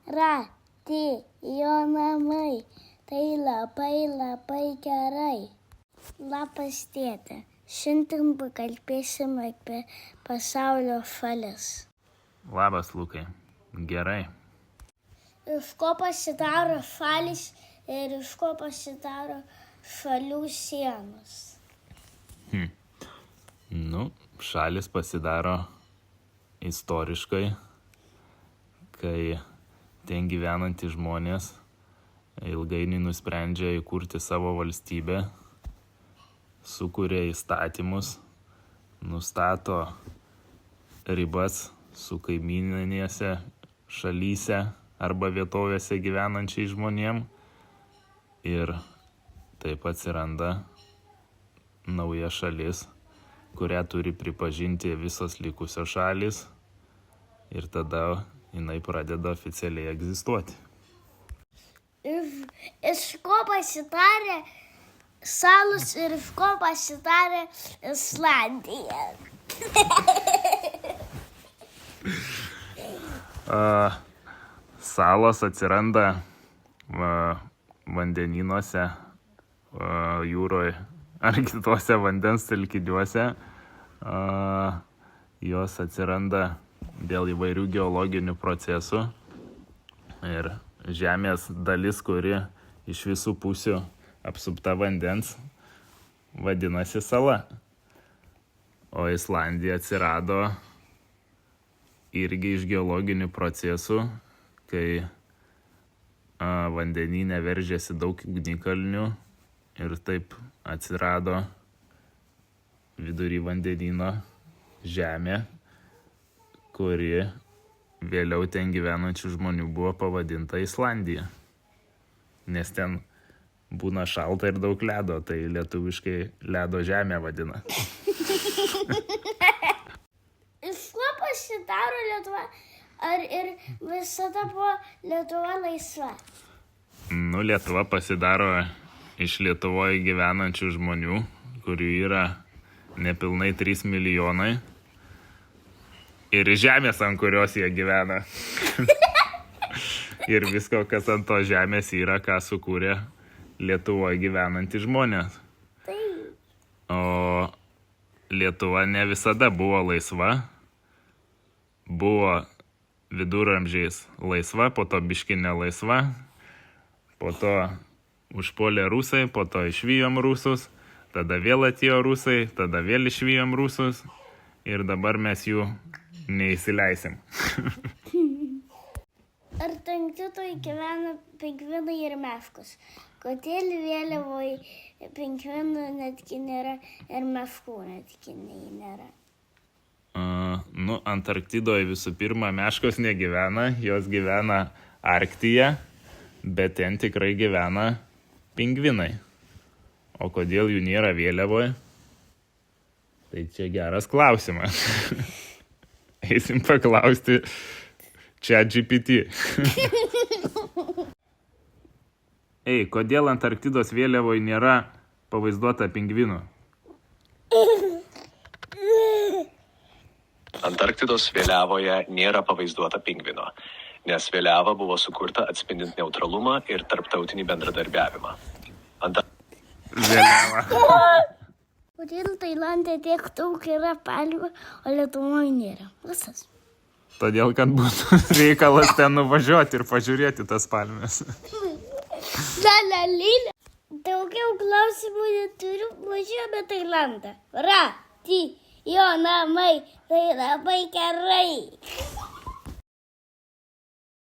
rati jo namai, tai labai gerai. Labas tėte, šiandien pakalbėsime apie pasaulio šalis. Labas, Lukai. Gerai. Iš ko pasidaro šalis ir iš ko pasidaro šalių sienos? Šalis pasidaro istoriškai, kai ten gyvenantys žmonės ilgainiui nusprendžia įkurti savo valstybę, sukuria įstatymus, nustato ribas su kaimyninėse šalyse arba vietovėse gyvenančiai žmonėm ir taip atsiranda nauja šalis, kurią turi pripažinti visos likusios šalys ir tada jinai pradeda oficialiai egzistuoti. Iš ko pasidarė salos ir iš ko pasidarė Islandija? Salos atsiranda vandenynuose, jūroje ar kitose vandens telkiniuose. Jos atsiranda dėl įvairių geologinių procesų ir žemės dalis, kuri iš visų pusių apsupta vandens, vadinasi sala. O Islandija atsirado irgi iš geologinių procesų, kai vandenyne veržėsi daug ugnikalnių ir taip atsirado vidury vandenyno žemė, kuri vėliau ten gyvenančių žmonių buvo pavadinta Islandija. Nes ten būna šalta ir daug ledo, tai lietuviškai ledo žemė vadina. Iš ko pasidaro Lietuva? Ar ir visada buvo Lietuva laisva? Lietuva pasidaro iš Lietuvoje gyvenančių žmonių, kurių yra nepilnai 3 milijonai. Ir žemės, ant kurios jie gyvena. Ir visko, kas ant to žemės yra, ką sukūrė Lietuvoje gyvenantys žmonės. O Lietuva ne visada buvo laisva. Buvo viduramžiais laisva, po to biški nelaisva. Po to užpuolė rusai, po to išvijom rusus. Tada vėl atėjo rusai, tada vėl išvijom rusus. Ir dabar mes jų neįsileisim. Ar Antarktidoj gyvena pingvinai ir meškos? Kodėl vėliavoje pingvinų netgi nėra ir meškų netgi nėra? Antarktidoje visų pirma meškos negyvena, jos gyvena Arktyje, bet ten tikrai gyvena pingvinai. O kodėl jų nėra vėliavoje? Tai čia geras klausimas. Eisim paklausti ChatGPT. Kodėl Antarktidos vėliavoje nėra pavaizduota pingvinų? Antarktidos vėliavoje nėra pavaizduota pingvino, nes vėliava buvo sukurta atspindint neutralumą ir tarptautinį bendradarbiavimą. Vėliava. Kodėl Tailande tiek daug yra palmių, o Lietuvoje nėra? Visas. Todėl, kad būtų reikalas ten nuvažiuoti ir pažiūrėti tas palmes. Lalalilė. Daugiau klausimų neturiu, važiuojame Tailandą. Rati jo namai, tai labai gerai.